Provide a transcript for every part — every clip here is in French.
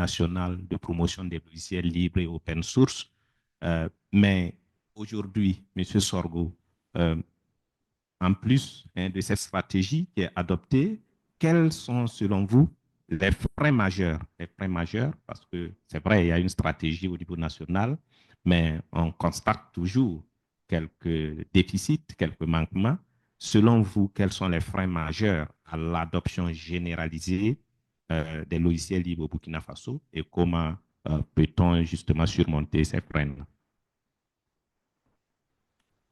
national de promotion des logiciels libres et open source. Mais aujourd'hui, M. Sorgo, en plus de cette stratégie qui est adoptée, quels sont selon vous les freins majeurs? Les freins majeurs, parce que c'est vrai, il y a une stratégie au niveau national, mais on constate toujours quelques déficits, quelques manquements. Selon vous, quels sont les freins majeurs à l'adoption généralisée des logiciels libres au Burkina Faso et comment peut-on justement surmonter ces freins?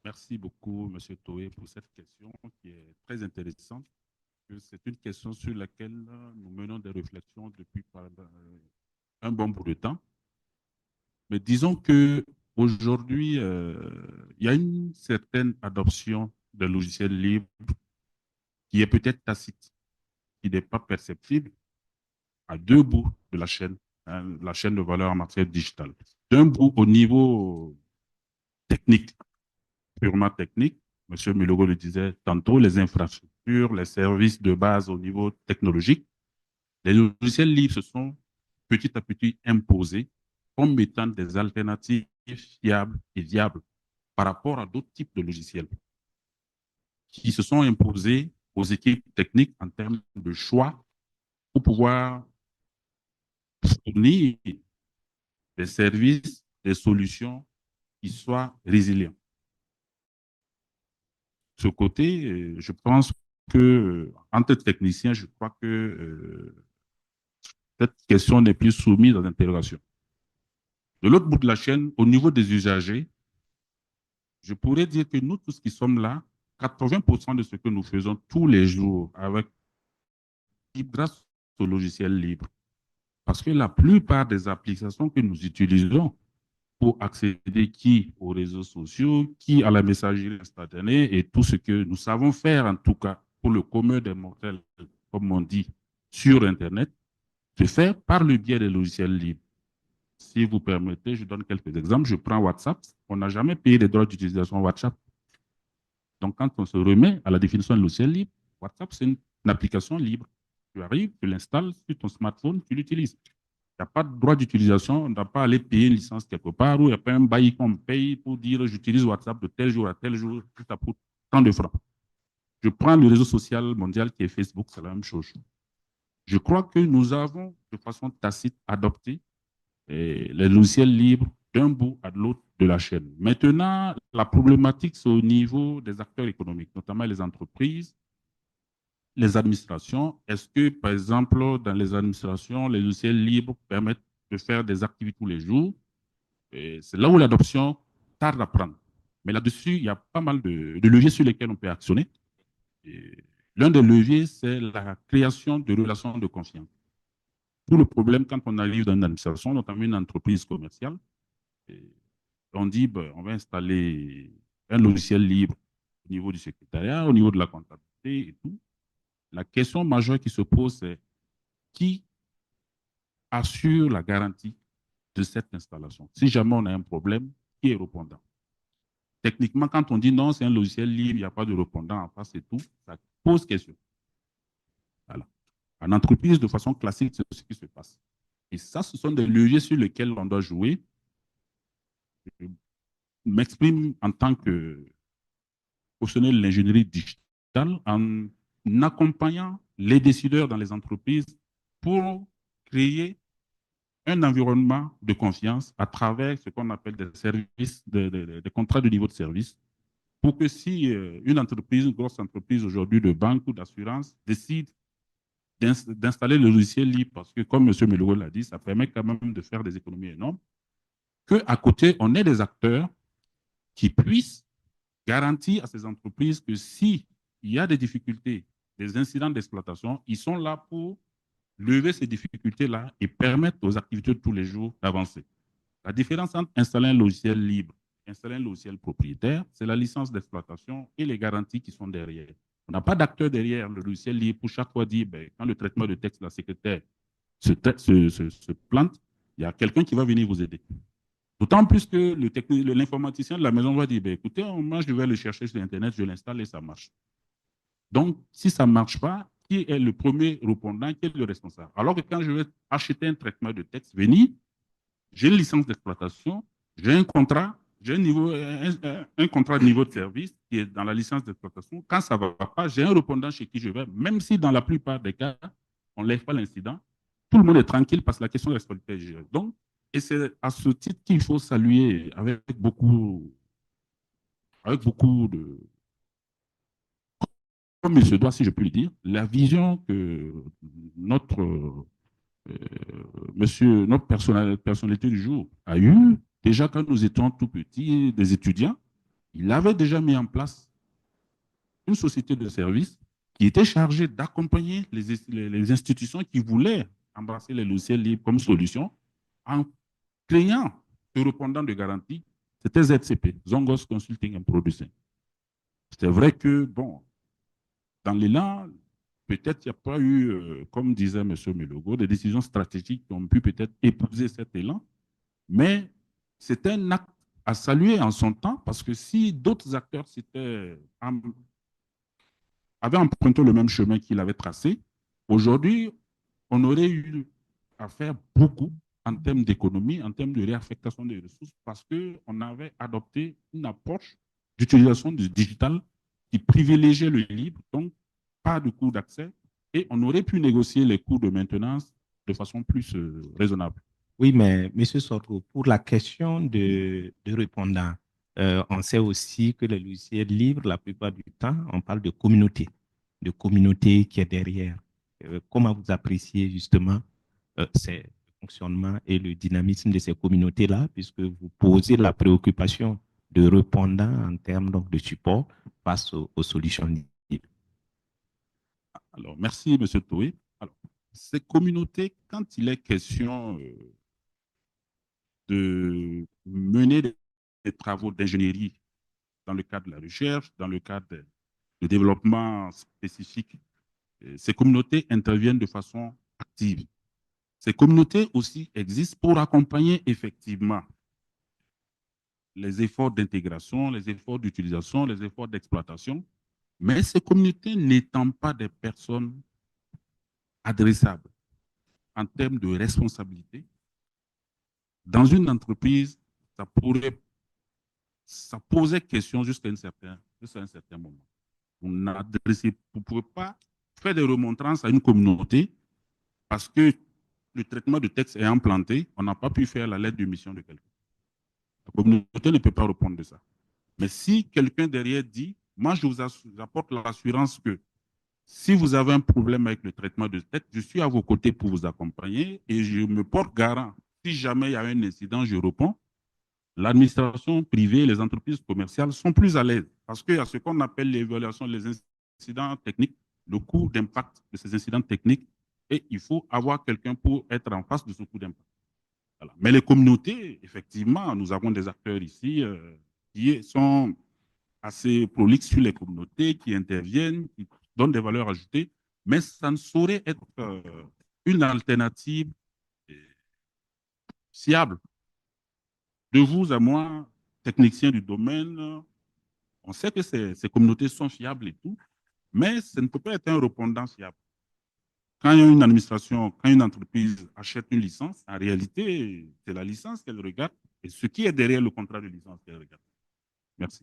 Merci beaucoup, M. Toé, pour cette question qui est très intéressante. C'est une question sur laquelle nous menons des réflexions depuis un bon bout de temps. Mais disons qu'aujourd'hui, il y a une certaine adoption de logiciels libres qui est peut-être tacite, qui n'est pas perceptible à deux bouts de hein, la chaîne de valeur en matière digitale. D'un bout au niveau technique, purement technique, M. Milogo le disait tantôt, les infrastructures, les services de base au niveau technologique, les logiciels libres se sont petit à petit imposés comme étant des alternatives fiables et viables par rapport à d'autres types de logiciels qui se sont imposés aux équipes techniques en termes de choix pour pouvoir fournir des services, des solutions qui soient résilients. De ce côté, je pense que, en tant que technicien, je crois que cette question n'est plus soumise à l'interrogation. De l'autre bout de la chaîne, au niveau des usagers, je pourrais dire que nous tous qui sommes là, 80% de ce que nous faisons tous les jours avec grâce au logiciel libre. Parce que la plupart des applications que nous utilisons pour accéder qui aux réseaux sociaux, qui à la messagerie instantanée et tout ce que nous savons faire, en tout cas pour le commun des mortels, comme on dit, sur Internet, se fait par le biais des logiciels libres. Si vous permettez, je donne quelques exemples. Je prends WhatsApp. On n'a jamais payé les droits d'utilisation WhatsApp. Donc, quand on se remet à la définition de logiciel libre, WhatsApp, c'est une application libre. Tu arrives, tu l'installes sur ton smartphone, tu l'utilises. Il n'y a pas de droit d'utilisation, on ne doit pas aller payer une licence quelque part ou il n'y a pas un bail qu'on paye pour dire j'utilise WhatsApp de tel jour à tel jour, tout ça coûte tant de francs. Je prends le réseau social mondial qui est Facebook, c'est la même chose. Je crois que nous avons de façon tacite adopté les logiciels libres d'un bout à l'autre de la chaîne. Maintenant, la problématique, c'est au niveau des acteurs économiques, notamment les entreprises, les administrations. Est-ce que, par exemple, dans les administrations, les logiciels libres permettent de faire des activités tous les jours? C'est là où l'adoption tarde à prendre. Mais là-dessus, il y a pas mal de leviers sur lesquels on peut actionner. L'un des leviers, c'est la création de relations de confiance. Tout le problème, quand on arrive dans une administration, notamment une entreprise commerciale, on dit, ben, on va installer un logiciel libre au niveau du secrétariat, au niveau de la comptabilité et tout. La question majeure qui se pose, c'est qui assure la garantie de cette installation? Si jamais on a un problème, qui est répondant? Techniquement, quand on dit non, c'est un logiciel libre, il n'y a pas de répondant en face et tout, ça pose question. Voilà. En entreprise, de façon classique, c'est ce qui se passe. Et ça, ce sont des leviers sur lesquels on doit jouer. Je m'exprime en tant que professionnel de l'ingénierie digitale en accompagnant les décideurs dans les entreprises pour créer un environnement de confiance à travers ce qu'on appelle des services, des contrats de niveau de service, pour que si une entreprise, une grosse entreprise aujourd'hui de banque ou d'assurance décide d'installer le logiciel libre, parce que comme M. Melogo l'a dit, ça permet quand même de faire des économies énormes, qu'à côté, on ait des acteurs qui puissent garantir à ces entreprises que s'il y a des difficultés, des incidents d'exploitation, ils sont là pour lever ces difficultés-là et permettre aux activités de tous les jours d'avancer. La différence entre installer un logiciel libre et installer un logiciel propriétaire, c'est la licence d'exploitation et les garanties qui sont derrière. On n'a pas d'acteur derrière le logiciel libre pour chaque fois dire, ben, quand le traitement de texte de la secrétaire se plante, il y a quelqu'un qui va venir vous aider. D'autant plus que l'informaticien de la maison va dire, ben, écoutez, moi, je vais le chercher sur Internet, je l'installe et ça marche. Donc, si ça ne marche pas, qui est le premier répondant, qui est le responsable. Alors que quand je vais acheter un traitement de texte VENI, j'ai une licence d'exploitation, j'ai un contrat, j'ai un contrat de niveau de service qui est dans la licence d'exploitation. Quand ça ne va pas, j'ai un répondant chez qui je vais, même si dans la plupart des cas, on ne lève pas l'incident, tout le monde est tranquille parce que la question de responsabilité est gérée. Donc, et c'est à ce titre qu'il faut saluer avec beaucoup de, comme il se doit, si je puis le dire, la vision que notre notre personnalité du jour a eue. Déjà quand nous étions tout petits, des étudiants, il avait déjà mis en place une société de services qui était chargée d'accompagner les institutions qui voulaient embrasser les logiciels libres comme solution en créant ce répondant de garantie. C'était ZCP, Zongos Consulting and Producing. C'est vrai que, bon, dans l'élan, peut-être il n'y a pas eu, comme disait M. Melogo, des décisions stratégiques qui ont pu peut-être épouser cet élan, mais c'était un acte à saluer en son temps, parce que si d'autres acteurs avaient emprunté le même chemin qu'il avait tracé, aujourd'hui, on aurait eu à faire beaucoup en termes d'économie, en termes de réaffectation des ressources, parce qu'on avait adopté une approche d'utilisation du digital qui privilégiait le libre, donc pas de coût d'accès, et on aurait pu négocier les coûts de maintenance de façon plus raisonnable. Oui, mais M. Sorgo, pour la question de répondant, on sait aussi que les logiciels libres, la plupart du temps, on parle de communauté qui est derrière. Comment vous appréciez justement ces fonctionnements et le dynamisme de ces communautés-là, puisque vous posez la préoccupation de répondant en termes donc, de support face aux solutions libres. Alors, merci, M. Toué. Alors, ces communautés, quand il est question de mener des travaux d'ingénierie dans le cadre de la recherche, dans le cadre de développement spécifique, ces communautés interviennent de façon active. Ces communautés aussi existent pour accompagner effectivement les efforts d'intégration, les efforts d'utilisation, les efforts d'exploitation, mais ces communautés n'étant pas des personnes adressables en termes de responsabilité, dans une entreprise, ça posait question jusqu'à un certain moment. Vous ne pouvez pas faire des remontrances à une communauté parce que le traitement de texte est implanté, on n'a pas pu faire la lettre de mission de quelqu'un. La communauté ne peut pas répondre de ça. Mais si quelqu'un derrière dit, moi je vous apporte l'assurance que si vous avez un problème avec le traitement de texte, je suis à vos côtés pour vous accompagner et je me porte garant. Si jamais il y a un incident, je réponds. L'administration privée, les entreprises commerciales sont plus à l'aise parce qu'il y a ce qu'on appelle l'évaluation des incidents techniques, le coût d'impact de ces incidents techniques, et il faut avoir quelqu'un pour être en face de ce coût d'impact. Voilà. Mais les communautés, effectivement, nous avons des acteurs ici qui sont assez prolixes sur les communautés, qui interviennent, qui donnent des valeurs ajoutées, mais ça ne saurait être une alternative fiable. De vous à moi, techniciens du domaine, on sait que ces communautés sont fiables et tout, mais ça ne peut pas être un répondant fiable. Quand une administration, quand une entreprise achète une licence, en réalité, c'est la licence qu'elle regarde et ce qui est derrière le contrat de licence qu'elle regarde. Merci.